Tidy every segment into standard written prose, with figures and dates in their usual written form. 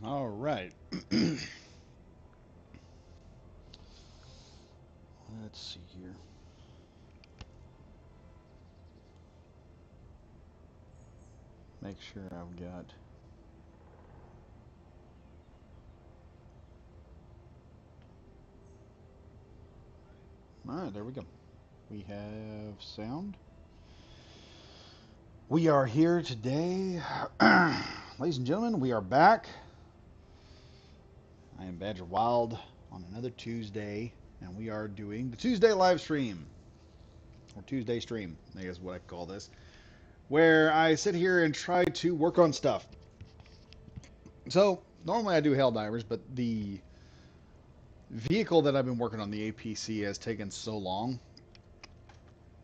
All right. Let's see here. Make sure I've got. All right, there we go. We have sound. We are here today. Ladies and gentlemen, we are back. I am Badger Wild on another Tuesday, and we are doing the Tuesday live stream, or Tuesday stream, I guess is what I call this, where I sit here and try to work on stuff. So, normally I do Helldivers, but the vehicle that I've been working on, the APC, has taken so long,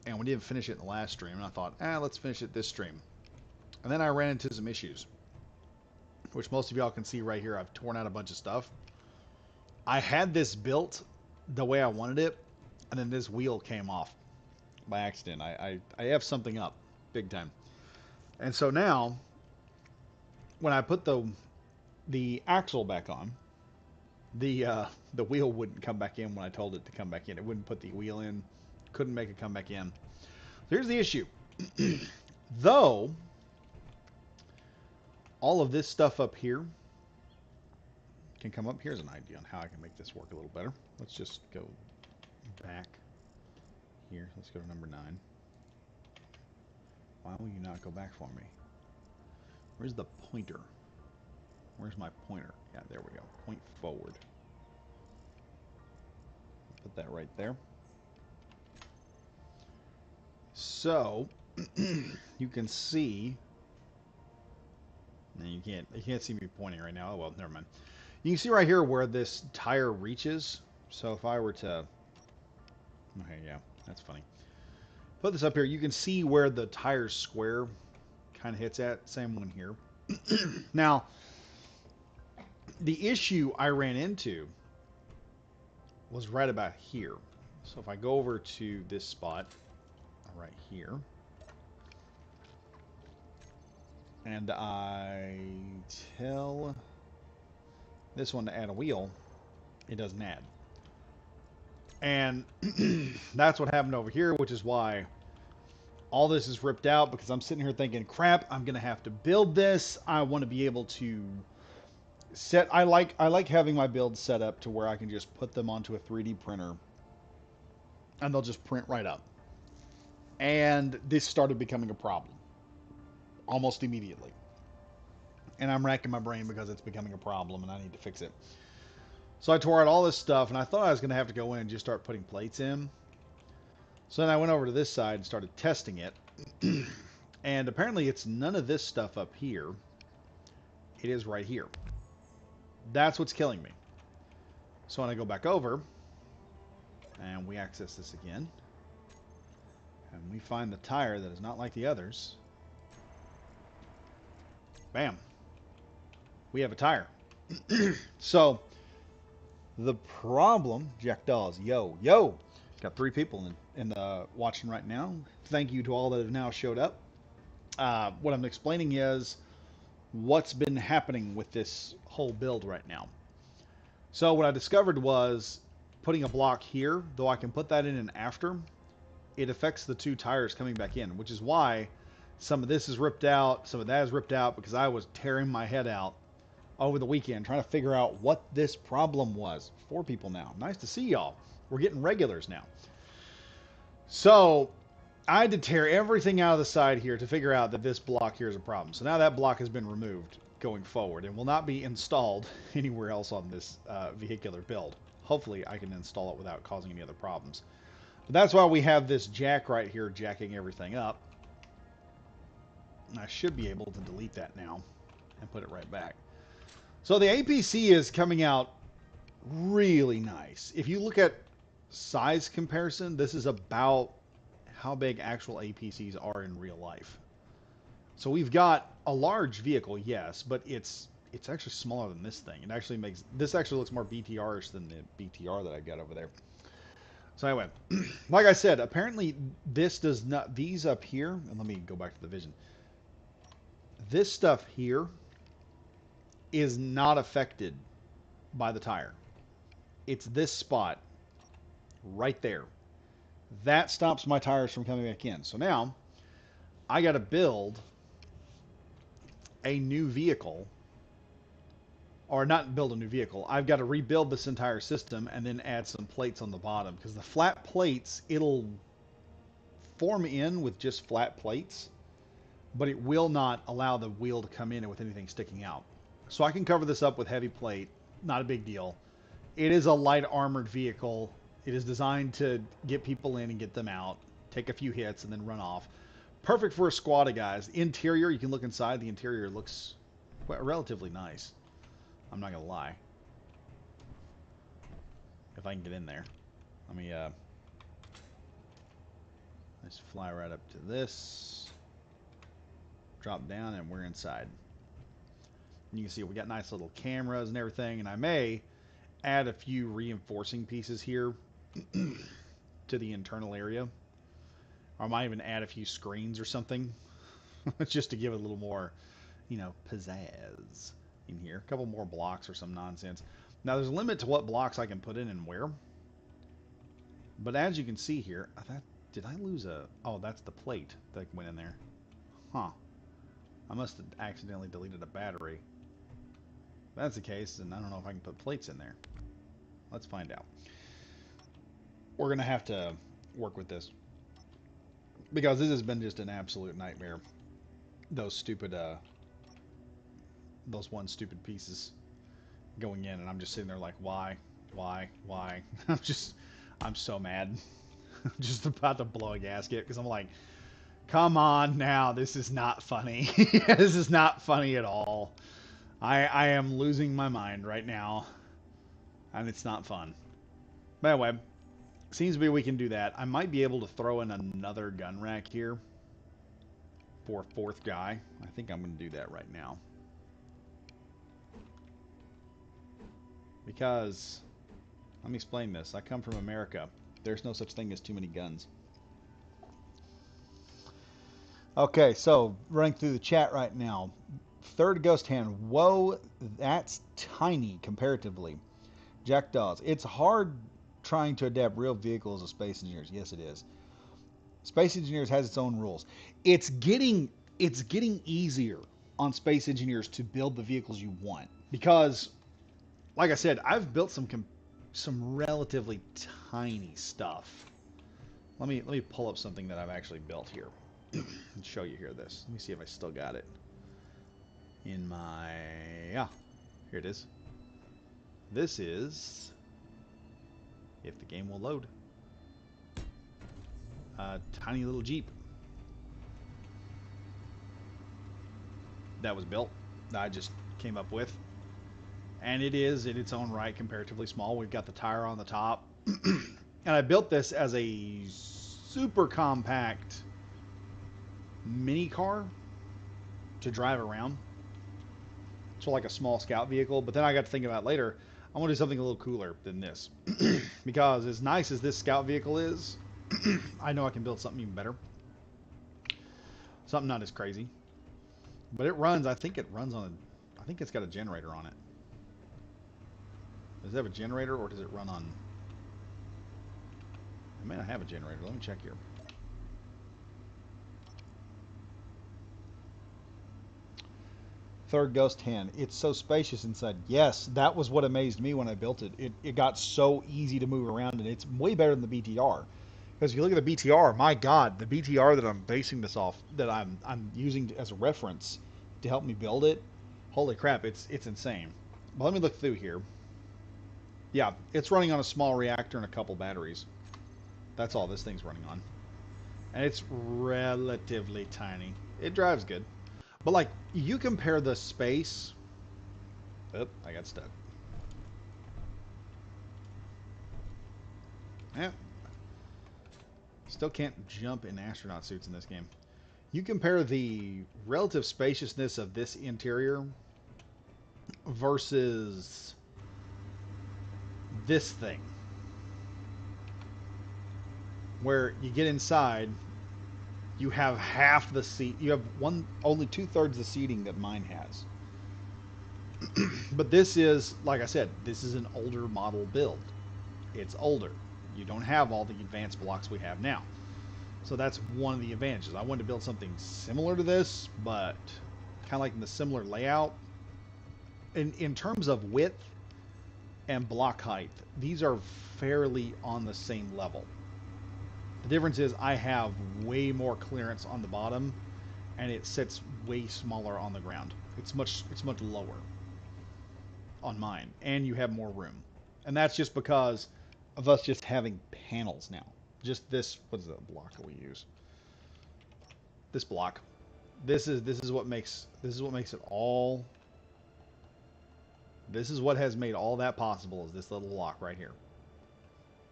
and we didn't finish it in the last stream, and I thought, let's finish it this stream. And then I ran into some issues, which most of y'all can see right here. I've torn out a bunch of stuff. I had this built the way I wanted it, and then this wheel came off by accident. I have something up big time. And so now, when I put the axle back on, the wheel wouldn't come back in when I told it to come back in. It wouldn't put the wheel in, couldn't make it come back in. Here's the issue. Though all of this stuff up here can come up. Here's an idea on how I can make this work a little better. Let's just go back here. Let's go to number 9. Why will you not go back for me? Where's the pointer? Where's my pointer? Yeah, there we go. Point forward. Put that right there. So you can see. No, you can't see me pointing right now. Oh well, never mind. You can see right here where this tire reaches. So if I were to, okay, yeah, that's funny. Put this up here. You can see where the tire square kind of hits at. Same one here. Now, the issue I ran into was right about here. So if I go over to this spot right here, and I tell this one to add a wheel, it doesn't add. And that's what happened over here, which is why all this is ripped out, because I'm sitting here thinking, crap, I'm going to have to build this. I want to be able to set, I like having my builds set up to where I can just put them onto a 3D printer and they'll just print right up. And this started becoming a problem almost immediately. And I'm racking my brain because it's becoming a problem and I need to fix it. So I tore out all this stuff, and I thought I was going to have to go in and just start putting plates in. So then I went over to this side and started testing it. And apparently it's none of this stuff up here. It is right here. That's what's killing me. So when I go back over, and we access this again, and we find the tire that is not like the others, bam, we have a tire. So the problem, Jack Dawes, yo, got 3 people in watching right now. Thank you to all that have now showed up. What I'm explaining is what's been happening with this whole build right now. So what I discovered was putting a block here, though I can put that in and after, it affects the 2 tires coming back in, which is why some of this is ripped out, some of that is ripped out, because I was tearing my head out over the weekend trying to figure out what this problem was. 4 people now. Nice to see y'all. We're getting regulars now. So I had to tear everything out of the side here to figure out that this block here is a problem. So now that block has been removed going forward and will not be installed anywhere else on this vehicular build. Hopefully I can install it without causing any other problems. But that's why we have this jack right here jacking everything up. And I should be able to delete that now and put it right back. So the APC is coming out really nice. If you look at size comparison, this is about how big actual APCs are in real life. So we've got a large vehicle, yes, but it's actually smaller than this thing. It actually makes this actually looks more BTR-ish than the BTR that I got over there. So anyway, like I said, apparently this does not, these up here, and let me go back to the vision. This stuff here is not affected by the tire. It's this spot right there. That stops my tires from coming back in. So now I got to build a new vehicle, or not build a new vehicle. I've got to rebuild this entire system and then add some plates on the bottom, because the flat plates, it'll form in with just flat plates, but it will not allow the wheel to come in with anything sticking out. So I can cover this up with heavy plate. Not a big deal. It is a light armored vehicle. It is designed to get people in and get them out, take a few hits, and then run off. Perfect for a squad of guys. Interior, you can look inside. The interior looks relatively nice. I'm not going to lie. If I can get in there. Let me, let's fly right up to this. Drop down, and we're inside. And you can see we got nice little cameras and everything, and I may add a few reinforcing pieces here to the internal area. Or I might even add a few screens or something just to give it a little more, you know, pizzazz in here. A couple more blocks or some nonsense. Now there's a limit to what blocks I can put in and where. But as you can see here, did I lose a... Oh, that's the plate that went in there. Huh. I must have accidentally deleted a battery. If that's the case, then I don't know if I can put plates in there. Let's find out. We're going to have to work with this, because this has been just an absolute nightmare. Those stupid, those one stupid pieces going in, and I'm just sitting there like, why? I'm so mad. I'm just about to blow a gasket, because I'm like, come on now, this is not funny. This is not funny at all. I am losing my mind right now, and it's not fun. But anyway, seems to be we can do that. I might be able to throw in another gun rack here for a fourth guy. I think I'm going to do that right now. Because, let me explain this. I come from America. There's no such thing as too many guns. Okay, so running through the chat right now. Third Ghost Hand. Whoa, that's tiny comparatively. Jackdaws. It's hard trying to adapt real vehicles to Space Engineers. Yes, it is. Space Engineers has its own rules. It's getting easier on Space Engineers to build the vehicles you want, because, like I said, I've built some relatively tiny stuff. Let me pull up something that I've actually built here and show you here. This. Let me see if I still got it in my... Yeah, here it is. This is, if the game will load, a tiny little Jeep that was built, that I just came up with. And it is, in its own right, comparatively small. We've got the tire on the top. And I built this as a super compact mini car to drive around. So like a small scout vehicle. But then I got to think about it later, I want to do something a little cooler than this. Because as nice as this scout vehicle is, I know I can build something even better. Something not as crazy. But it runs, I think it runs on I think it's got a generator on it. Does it have a generator, or does it run on... It may not have a generator. Let me check here. Third Ghost Hand. It's so spacious inside. Yes, that was what amazed me when I built it. It got so easy to move around, and it's way better than the BTR. Because if you look at the BTR, my God, the BTR that I'm basing this off, that I'm using as a reference to help me build it, holy crap, it's insane. But let me look through here. Yeah, it's running on a small reactor and a couple batteries. That's all this thing's running on. And it's relatively tiny. It drives good. But like, you compare the space... Oop, I got stuck. Yeah. Still can't jump in astronaut suits in this game. You compare the relative spaciousness of this interior versus this thing, where you get inside, you have half the seat. You have only 2/3 the seating that mine has. But this is, like I said, this is an older model build. It's older. You don't have all the advanced blocks we have now. So that's one of the advantages. I wanted to build something similar to this, but kind of like in the similar layout. In terms of width and block height, these are fairly on the same level. The difference is I have way more clearance on the bottom, and it sits way smaller on the ground. It's much lower on mine, and you have more room. And that's just because of us just having panels now. Just this, what is the block that we use? This block. This is what makes it all. This is what has made all that possible, is this little block right here.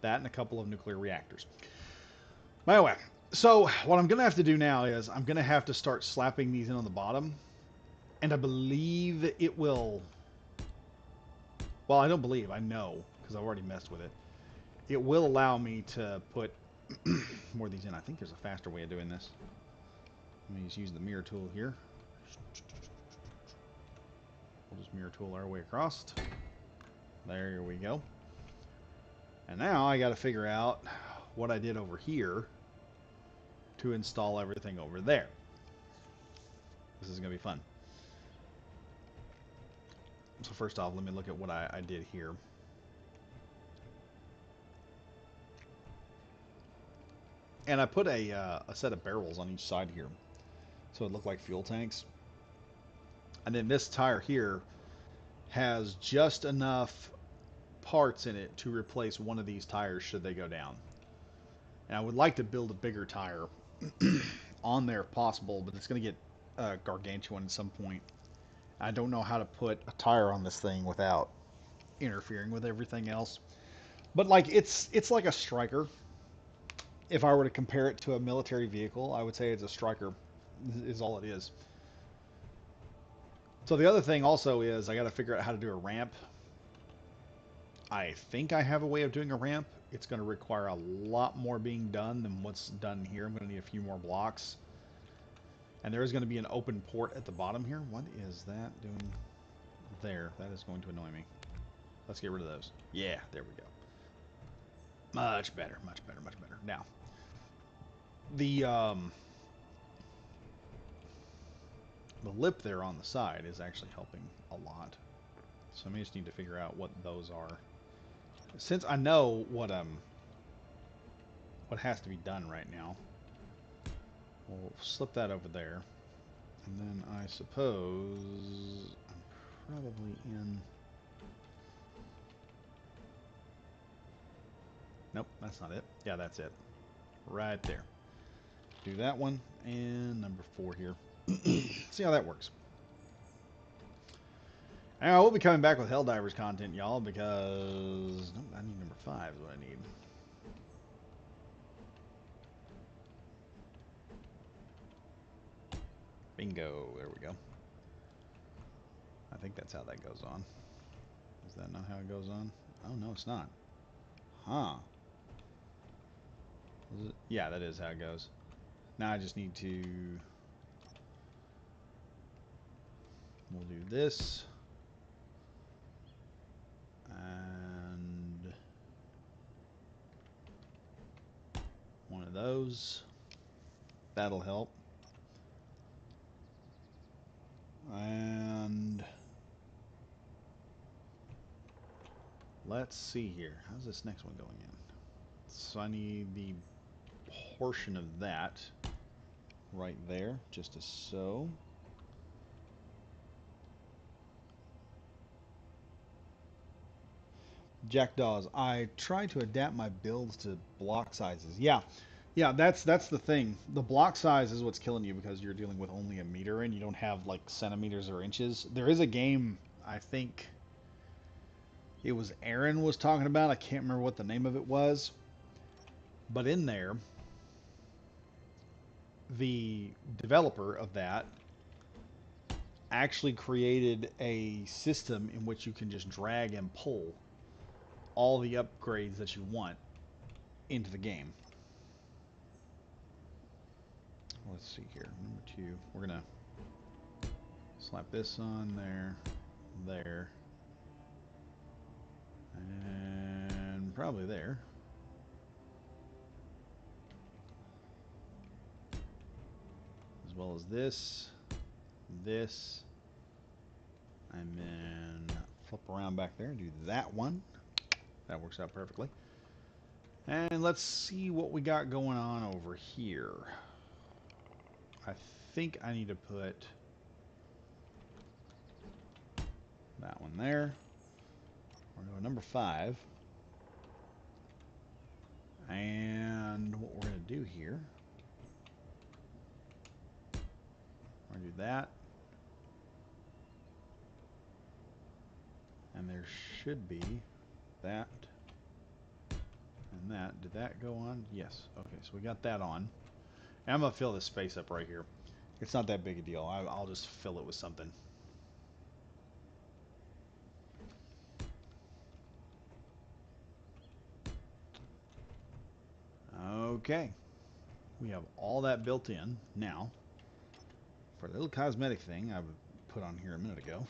That and a couple of nuclear reactors. Anyway, so what I'm going to have to do now is I'm going to have to start slapping these in on the bottom. And I believe it will... Well, I don't believe. I know, because I've already messed with it. It will allow me to put more of these in. I think there's a faster way of doing this. Let me just use the mirror tool here. We'll just mirror tool our way across. There we go. And now I got to figure out what I did over here to install everything over there. This is going to be fun. So first off, let me look at what I did here. And I put a set of barrels on each side here, so it looked like fuel tanks. And then this tire here has just enough parts in it to replace one of these tires should they go down. And I would like to build a bigger tire on there if possible, but it's going to get gargantuan at some point. I don't know how to put a tire on this thing without interfering with everything else. But like it's like a Striker. If I were to compare it to a military vehicle, I would say it's a Striker is all it is. So the other thing also is I got to figure out how to do a ramp. I think I have a way of doing a ramp. It's going to require a lot more being done than what's done here. I'm going to need a few more blocks. And there is going to be an open port at the bottom here. What is that doing there? That is going to annoy me. Let's get rid of those. Yeah, there we go. Much better, much better, much better. Now, the lip there on the side is actually helping a lot. So I just need to figure out what those are. Since I know what has to be done right now, we'll slip that over there. And then I suppose I'm probably in... Nope, that's not it. Yeah, that's it. Right there. Do that one, and number 4 here. See how that works. Now, we'll be coming back with Helldivers content, y'all, because... Nope, I need number 5 is what I need. Bingo. There we go. I think that's how that goes on. Is that not how it goes on? Oh, no, it's not. Huh. Is it? Yeah, that is how it goes. Now I just need to... We'll do this. And... one of those. That'll help. And... let's see here. How's this next one going in? So I need the portion of that right there, just as so. Jackdaws, I try to adapt my builds to block sizes. Yeah, that's the thing. The block size is what's killing you because you're dealing with only a meter and you don't have like centimeters or inches. There is a game, I think it was Aaron was talking about. I can't remember what the name of it was. But in there, the developer of that actually created a system in which you can just drag and pull all the upgrades that you want into the game. Let's see here. Number 2. We're going to slap this on there, there. probably there. As well as this, this, and then flip around back there and do that one. That works out perfectly. And let's see what we got going on over here. I think I need to put that one there. We're going to number 5. And what we're going to do here, we're going to do that. And there should be that and that. Did that go on? Yes. Okay, so we got that on. And I'm going to fill this space up right here. It's not that big a deal. I'll just fill it with something. Okay. We have all that built in. Now, for the little cosmetic thing I put on here a minute ago,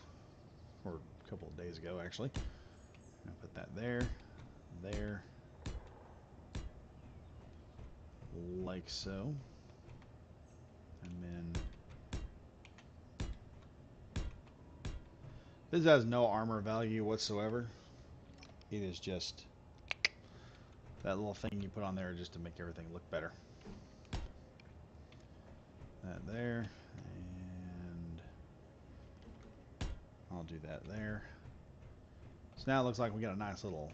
or a couple of days ago actually, I'll put that there, there, like so. And then this has no armor value whatsoever. It is just that little thing you put on there just to make everything look better. That there, and I'll do that there. So now it looks like we got a nice little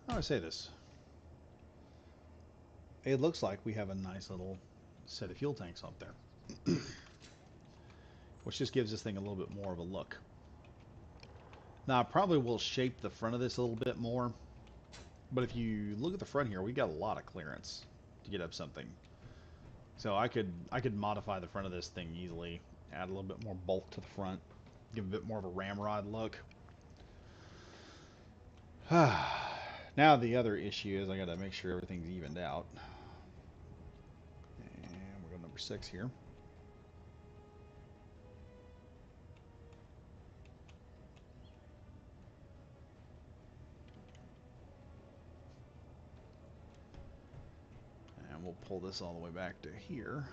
how do I say this? It looks like we have a nice little set of fuel tanks up there. Which just gives this thing a little bit more of a look. Now I probably will shape the front of this a little bit more. But if you look at the front here, we got a lot of clearance to get up something. So I could modify the front of this thing easily, add a little bit more bulk to the front, give a bit more of a ramrod look. Now the other issue is I got to make sure everything's evened out. And we're going number 6 here. And we'll pull this all the way back to here.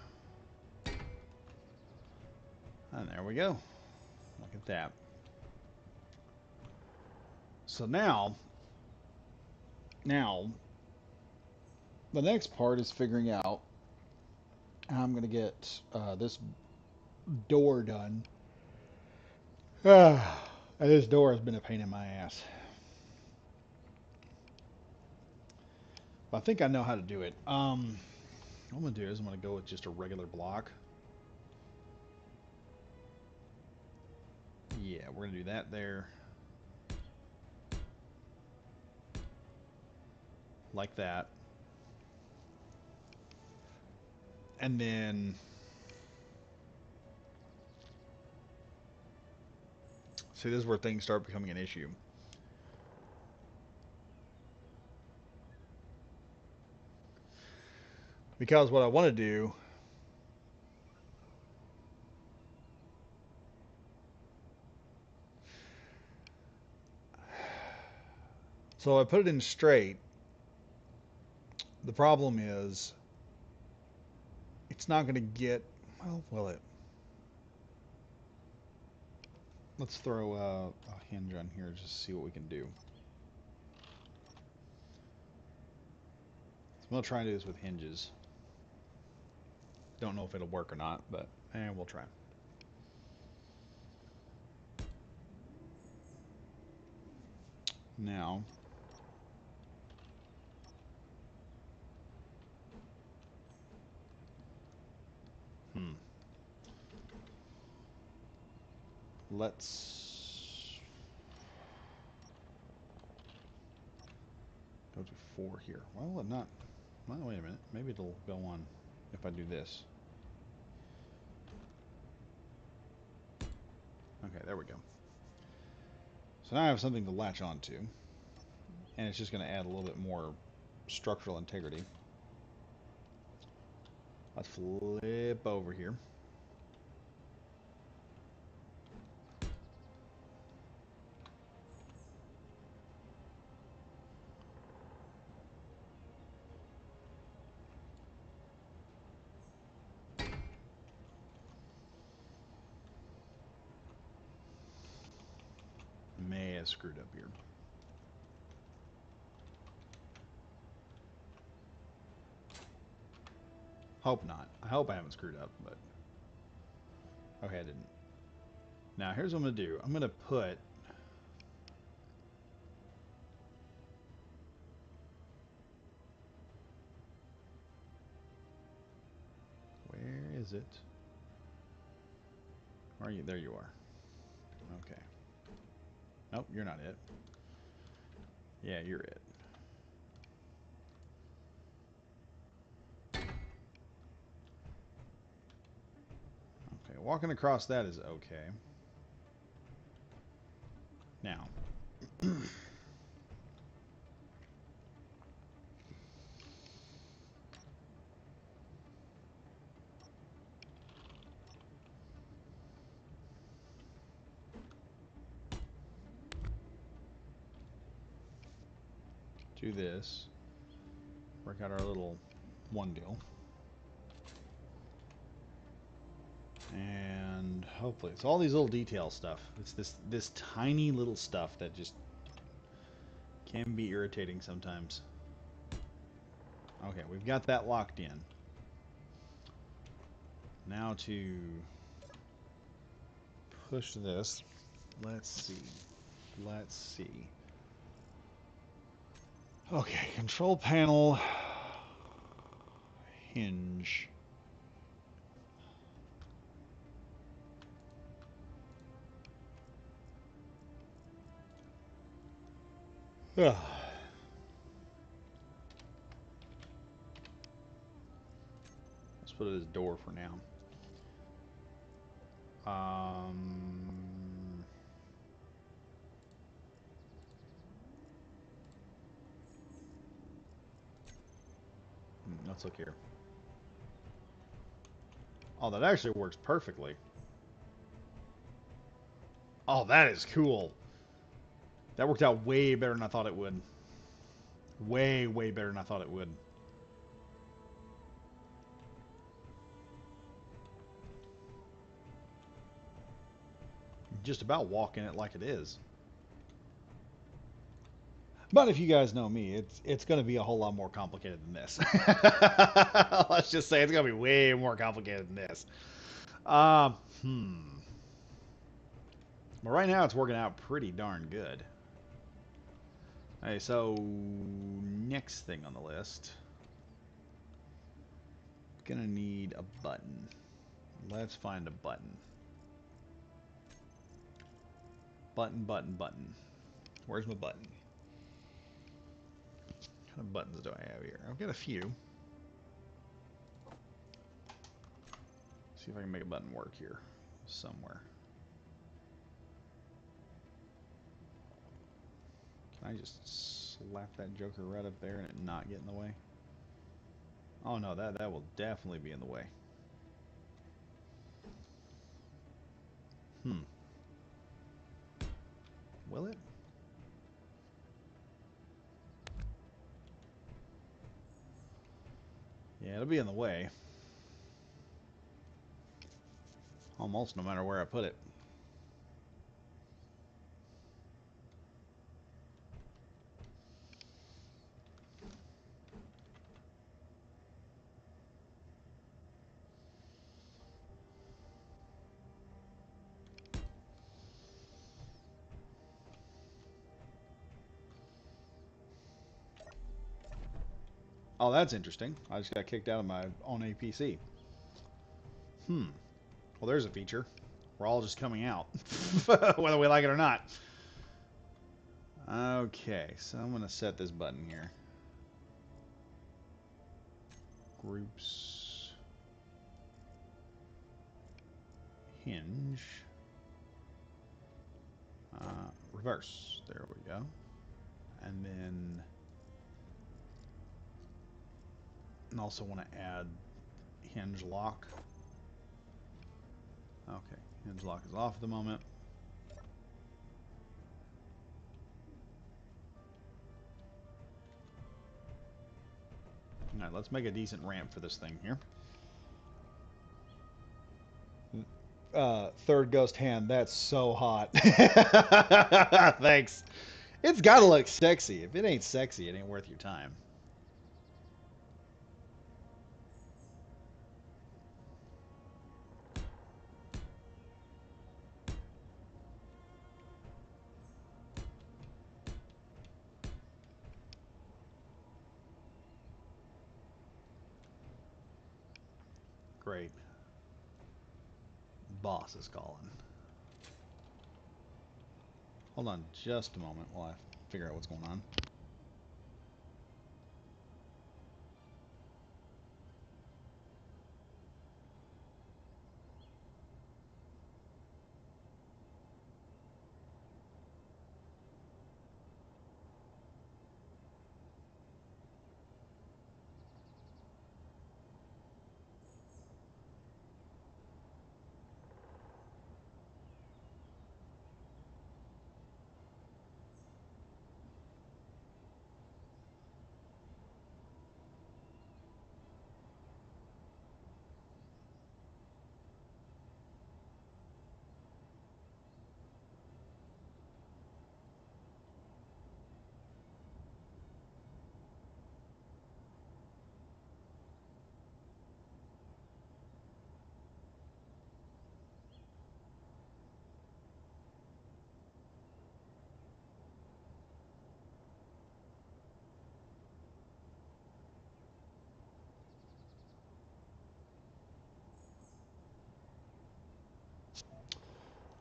And there we go. Look at that. So now, the next part is figuring out how I'm going to get this door done. And this door has been a pain in my ass. But I think I know how to do it. What I'm going to do is I'm going to go with just a regular block. Yeah, we're going to do that there. Like that. And then see, this is where things start becoming an issue. Because what I want to do, so I put it in straight. The problem is it's not going to get, well, will it? Let's throw a hinge on here just to see what we can do. So I'm going to try and do this with hinges. Don't know if it'll work or not, but we'll try. Now, let's go to 4 here. Why will it not? Well, wait a minute. Maybe it'll go on if I do this. Okay, there we go. So now I have something to latch onto, and it's just going to add a little bit more structural integrity. Let's flip over here. have screwed up here. Hope not. I hope I haven't screwed up, but... Okay, I didn't. Now, here's what I'm going to do. I'm going to put... Where is it? Where are you? There you are. Okay. Nope, you're not it. Yeah, you're it. Okay, walking across that is okay. Now. Do this. Work out our little one deal. And hopefully it's all these little detail stuff. It's this tiny little stuff that just can be irritating sometimes. Okay, we've got that locked in. Now to push this. Let's see. Let's see. Okay, control panel hinge. Let's put it as door for now. Let's look here. Oh, that actually works perfectly. Oh, that is cool. That worked out way better than I thought it would. Way, way better than I thought it would. Just about walking it like it is. But if you guys know me, it's going to be a whole lot more complicated than this. Let's just say it's going to be way more complicated than this. But right now it's working out pretty darn good. Okay, so next thing on the list. Gonna need a button. Let's find a button. Button, button, button. Where's my button? What kind of buttons do I have here? I've got a few. See if I can make a button work here somewhere. Can I just slap that joker right up there and it not get in the way? Oh no, that will definitely be in the way. Will it? Yeah, it'll be in the way. Almost no matter where I put it. Oh, that's interesting. I just got kicked out of my own APC. Well, there's a feature. We're all just coming out, whether we like it or not. Okay, so I'm going to set this button here. Groups. Hinge. Reverse. There we go. And then I also want to add hinge lock. Okay, hinge lock is off at the moment. Alright, let's make a decent ramp for this thing here. third ghost hand. That's so hot. Thanks. It's gotta look sexy. If it ain't sexy, it ain't worth your time. Great. Boss is calling. Hold on just a moment while I figure out what's going on.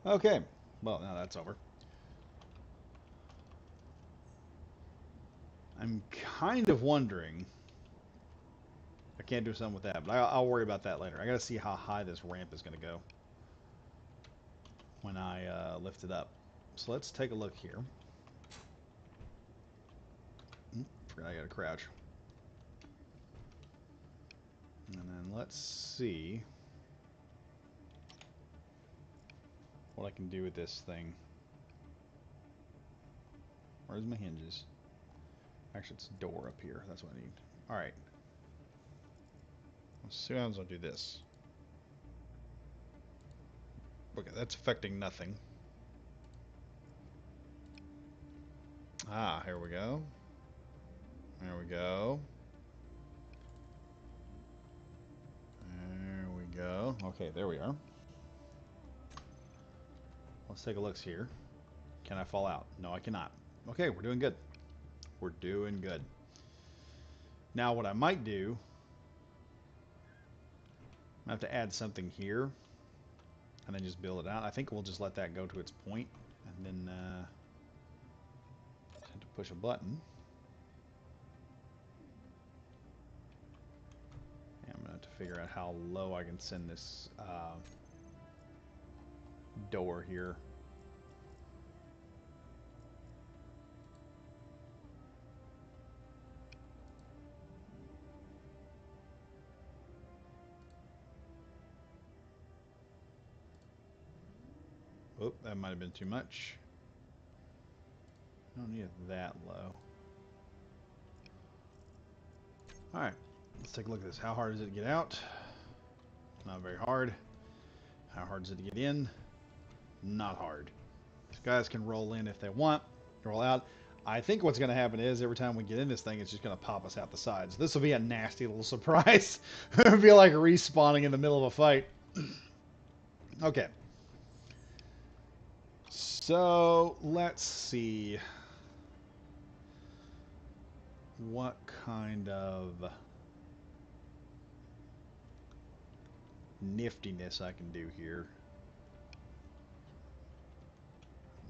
Okay. Well, now that's over. I'm kind of wondering. I can't do something with that, but I'll worry about that later. I gotta see how high this ramp is gonna go when I lift it up. So let's take a look here. Forgot I gotta crouch. And then let's see what I can do with this thing. Where's my hinges? Actually, it's a door up here. That's what I need. Alright. Let's see what happens when I do this. Okay, that's affecting nothing. Ah, here we go. There we go. There we go. Okay, there we are. Let's take a look here. Can I fall out? No, I cannot. Okay, we're doing good. We're doing good. Now, what I might do, I have to add something here, and then just build it out. I think we'll just let that go to its point, and then have to push a button. And I'm gonna have to figure out how low I can send this door here. Oh, that might have been too much. I don't need it that low. Alright, let's take a look at this. How hard is it to get out? Not very hard. How hard is it to get in? Not hard. These guys can roll in if they want, roll out. I think what's going to happen is every time we get in this thing, it's just going to pop us out the sides. This will be a nasty little surprise. It'll be like respawning in the middle of a fight. Okay. So, let's see what kind of niftiness I can do here.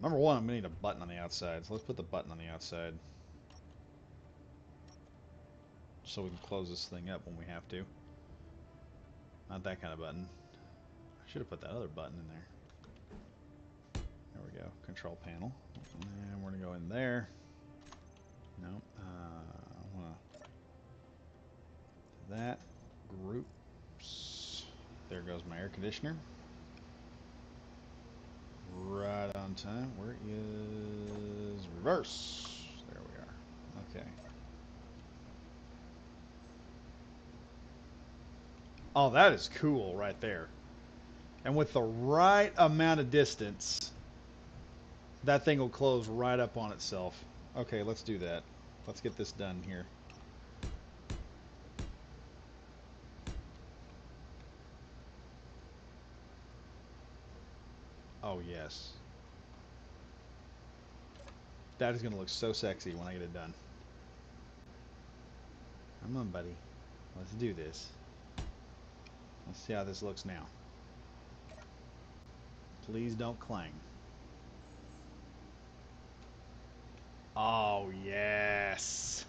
Number one, I'm going to need a button on the outside. So let's put the button on the outside, so we can close this thing up when we have to. Not that kind of button. I should have put that other button in there. There we go. Control panel. And we're going to go in there. No. I want to... That. Groups. There goes my air conditioner. Right on time. Where is reverse? There we are. Okay. Oh, that is cool right there. And with the right amount of distance, that thing will close right up on itself. Okay, let's do that. Let's get this done here. Oh, yes. That is going to look so sexy when I get it done. Come on, buddy. Let's do this. Let's see how this looks now. Please don't clang. Oh, yes.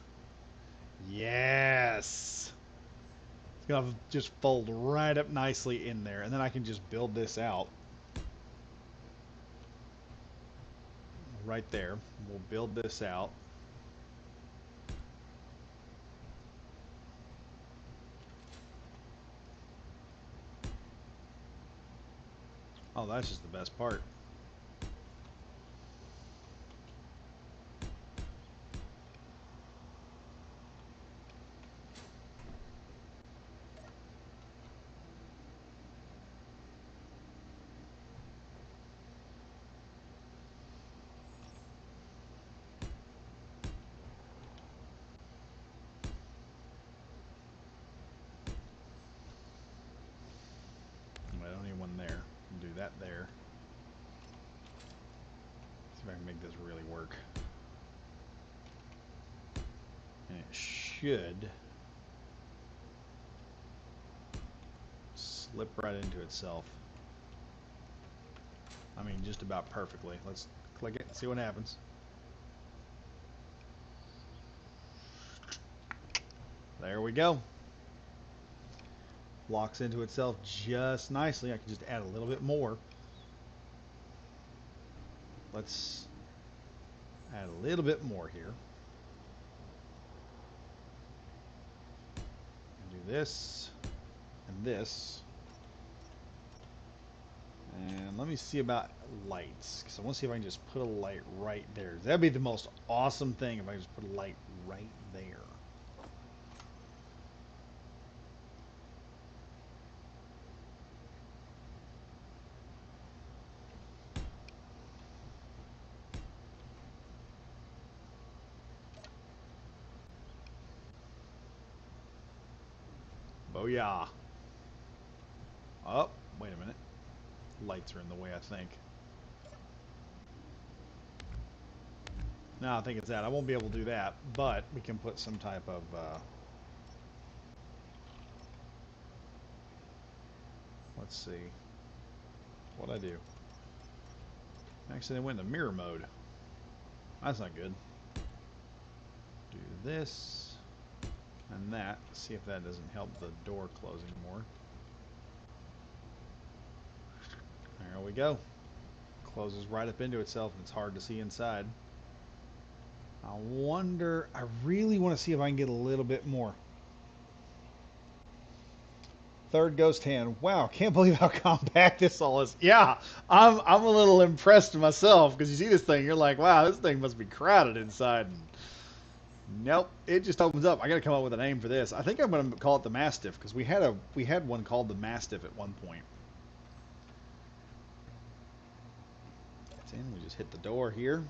Yes. It's going to just fold right up nicely in there. And then I can just build this out. Right there. We'll build this out. Oh, that's just the best part. I don't need one there. I'll do that there. See if I can make this really work. And it should slip right into itself. I mean, just about perfectly. Let's click it and see what happens. There we go. Locks into itself just nicely. I can just add a little bit more. Let's add a little bit more here. Do this and this. And let me see about lights, because I want to see if I can just put a light right there. That'd be the most awesome thing if I just put a light right there. Booyah. Oh, wait a minute. Lights are in the way, I think. No, I think it's that. I won't be able to do that, but we can put some type of... let's see. What'd I do? Actually, they went into mirror mode. That's not good. Do this and that. See if that doesn't help the door closing more. There we go. Closes right up into itself and it's hard to see inside. I wonder, I really want to see if I can get a little bit more. Third ghost hand. Wow, can't believe how compact this all is. Yeah, I'm a little impressed myself, because you see this thing, you're like, wow, this thing must be crowded inside. Nope, it just opens up. I got to come up with a name for this. I think I'm going to call it the Mastiff, because we had one called the Mastiff at one point. We just hit the door here.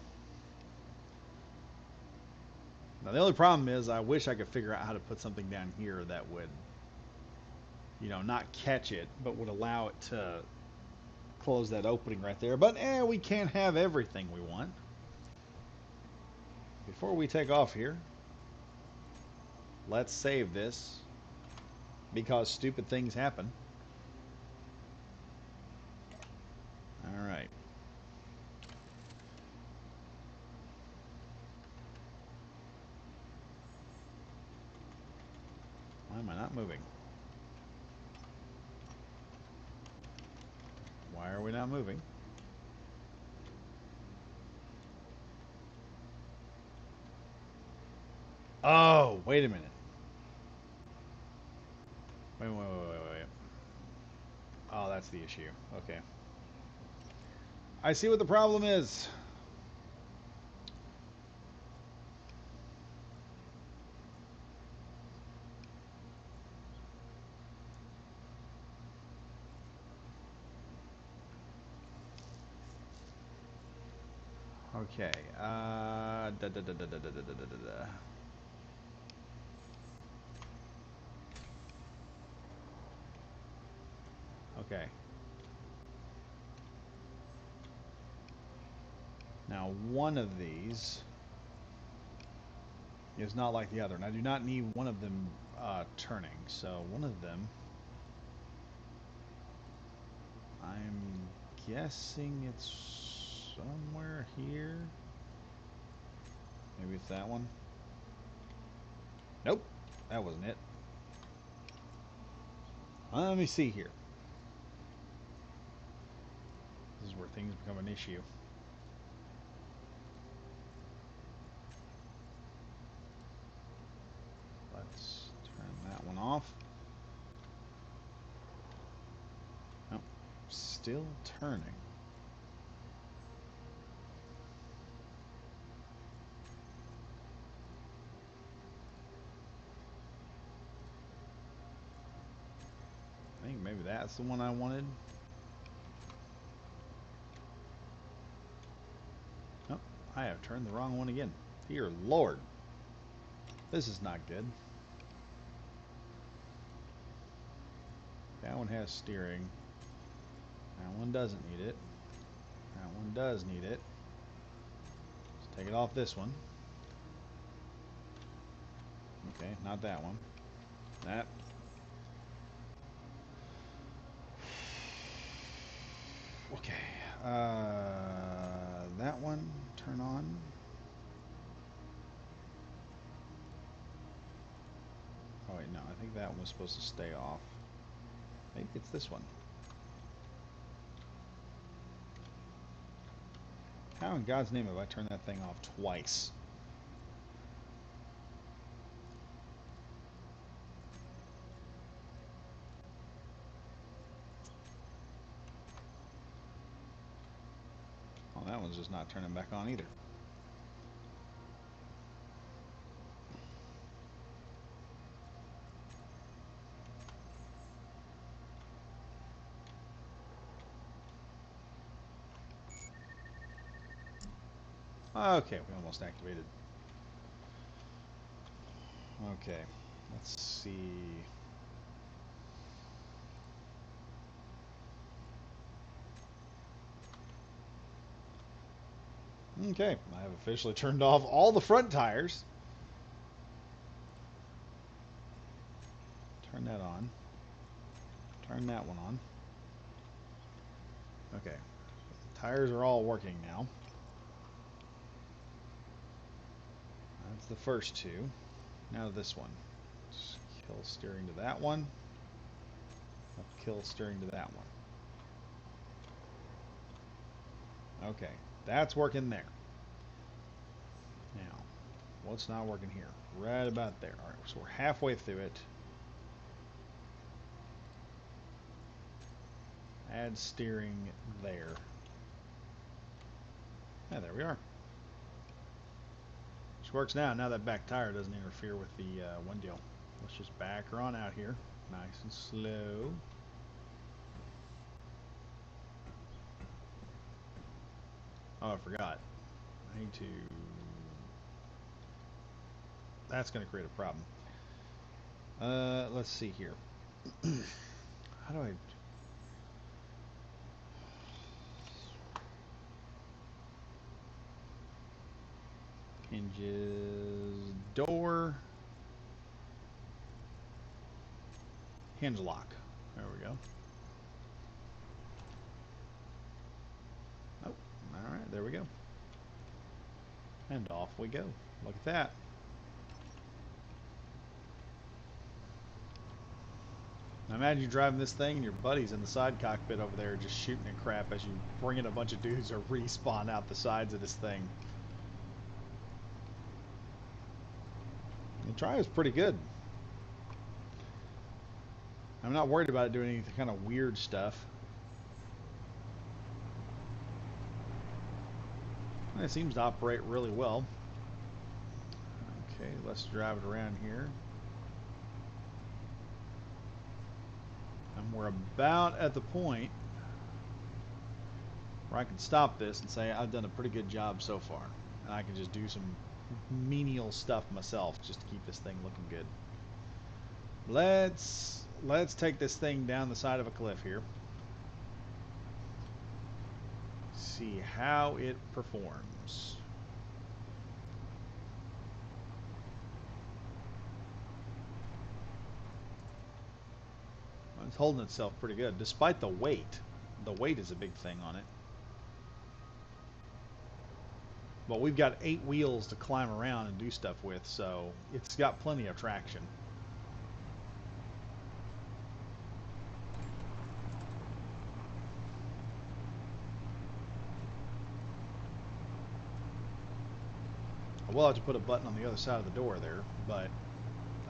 Now the only problem is I wish I could figure out how to put something down here that would, you know, not catch it, but would allow it to close that opening right there. But we can't have everything we want. Before we take off here, let's save this, because stupid things happen. All right. Why am I not moving? Why are we not moving? Oh, wait a minute. Wait. Oh, that's the issue. Okay. I see what the problem is. Okay. Da, da, da, da, da, da, da, da, da, da. Okay. Now, one of these is not like the other, and I do not need one of them turning. So one of them, I'm guessing it's somewhere here. Maybe it's that one. Nope, that wasn't it. Let me see here. This is where things become an issue. Let's turn that one off. Nope, still turning. I think maybe that's the one I wanted. Nope, I have turned the wrong one again. Dear Lord. This is not good. That one has steering. That one doesn't need it. That one does need it. Let's take it off this one. Okay, not that one. That. Okay. That one, turn on. Oh wait, no, I think that one was supposed to stay off. Maybe it's this one. How in God's name have I turned that thing off twice? Oh, that one's just not turning back on either. Okay, we almost activated. Okay, let's see. Okay, I have officially turned off all the front tires. Turn that on. Turn that one on. Okay, the tires are all working now. That's the first two. Now this one. Just kill steering to that one. Kill steering to that one. Okay, that's working there. Now, what's not working here? Right about there. Alright, so we're halfway through it. Add steering there. Yeah, there we are. Which works now. Now that back tire doesn't interfere with the windshield. Let's just back her on out here. Nice and slow. Oh, I forgot. I need to... That's going to create a problem. Let's see here. How do I... Hinges, door, hinge lock. There we go. Oh, all right, there we go. And off we go. Look at that. Now imagine you driving this thing and your buddy's in the side cockpit over there just shooting at crap as you bring in a bunch of dudes or respawn out the sides of this thing. The drive is pretty good. I'm not worried about it doing any kind of weird stuff. And it seems to operate really well. Okay, let's drive it around here. And we're about at the point Where I can stop this and say I've done a pretty good job so far. And I can just do some menial stuff myself just to keep this thing looking good. Let's take this thing down the side of a cliff here. See how it performs. It's holding itself pretty good, despite the weight. The weight is a big thing on it. But we've got 8 wheels to climb around and do stuff with, so it's got plenty of traction. I will have to put a button on the other side of the door there, but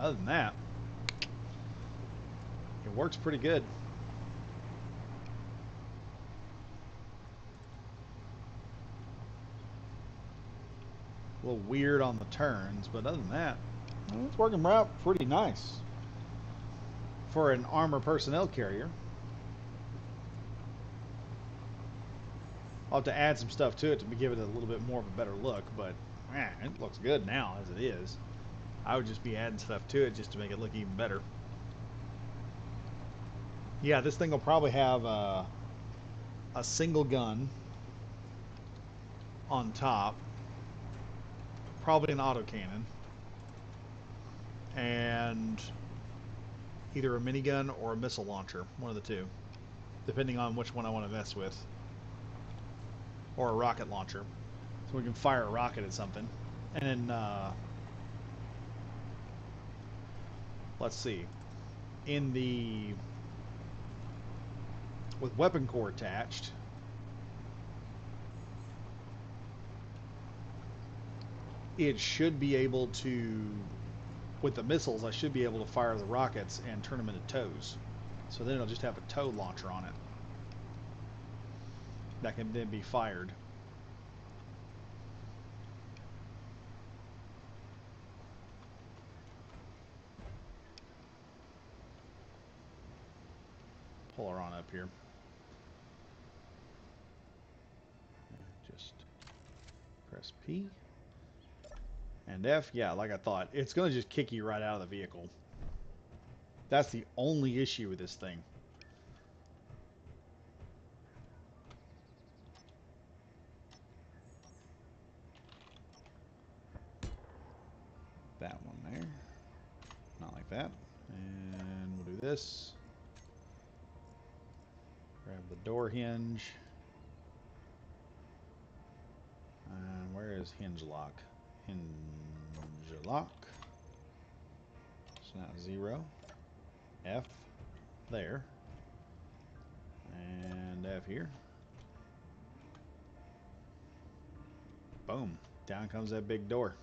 other than that, it works pretty good. A little weird on the turns, but other than that, it's working out pretty nice for an armor personnel carrier. I'll have to add some stuff to it to give it a little bit more of a better look, but man, it looks good now as it is. I would just be adding stuff to it just to make it look even better. Yeah, this thing will probably have a single gun on top, probably an autocannon, and either a minigun or a missile launcher, one of the two, depending on which one I want to mess with, or a rocket launcher, so we can fire a rocket at something. And then, let's see, with weapon core attached, it should be able to, with the missiles, I should be able to fire the rockets and turn them into tows. So then it'll just have a tow launcher on it that can then be fired. Pull her on up here. Just press P. And F, yeah, like I thought. It's going to just kick you right out of the vehicle. That's the only issue with this thing. That one there. Not like that. And we'll do this. Grab the door hinge. And where is hinge lock? Hinge lock. So now 0. F there. And F here. Boom. Down comes that big door.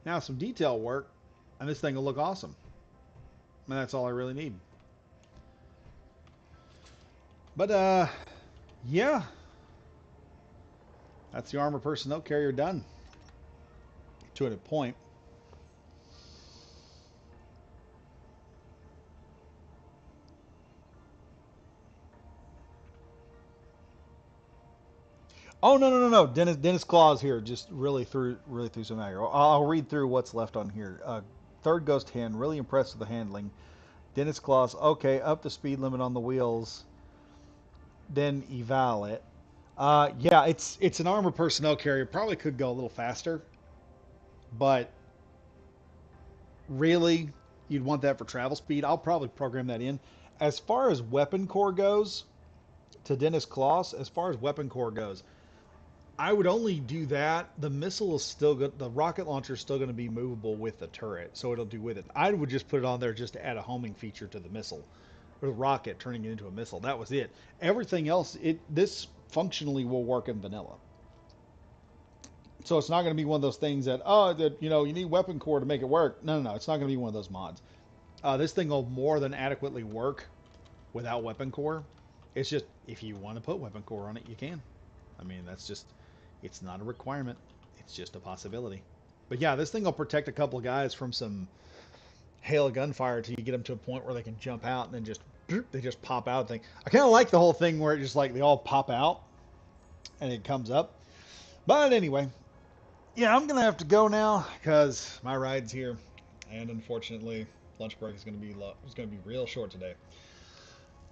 Now some detail work, and this thing will look awesome. And that's all I really need. But, yeah. That's the armor personnel carrier done. To a point. Oh no! Dennis Claus here just really threw some at you. I'll read through what's left on here. Third Ghost Hen, really impressed with the handling. Dennis Claus, okay, up the speed limit on the wheels. Then eval it. Yeah, it's an armor personnel carrier. Probably could go a little faster, but really, you'd want that for travel speed. I'll probably program that in. As far as weapon core goes, to Dennis Claus, as far as weapon core goes, I would only do that. The missile is still good. The rocket launcher is still going to be movable with the turret, so it'll do with it. I would just put it on there just to add a homing feature to the missile, or the rocket turning it into a missile. That was it. Everything else, this functionally will work in vanilla. So it's not going to be one of those things that you need weapon core to make it work. No, it's not going to be one of those mods. This thing will more than adequately work without weapon core. It's just if you want to put weapon core on it, you can. I mean, it's not a requirement. It's just a possibility. But yeah, this thing will protect a couple of guys from some hail of gunfire till you get them to a point where they can jump out and then just they just pop out. Thing. I kind of like the whole thing where it just like they all pop out and it comes up. But anyway, yeah, I'm gonna have to go now because my ride's here, and unfortunately, lunch break is gonna be real short today.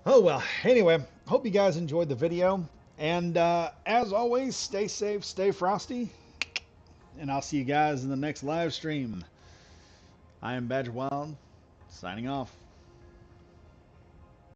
Oh well. Anyway, hope you guys enjoyed the video, and as always, stay safe, stay frosty, and I'll see you guys in the next live stream. I am Badger Wild, signing off.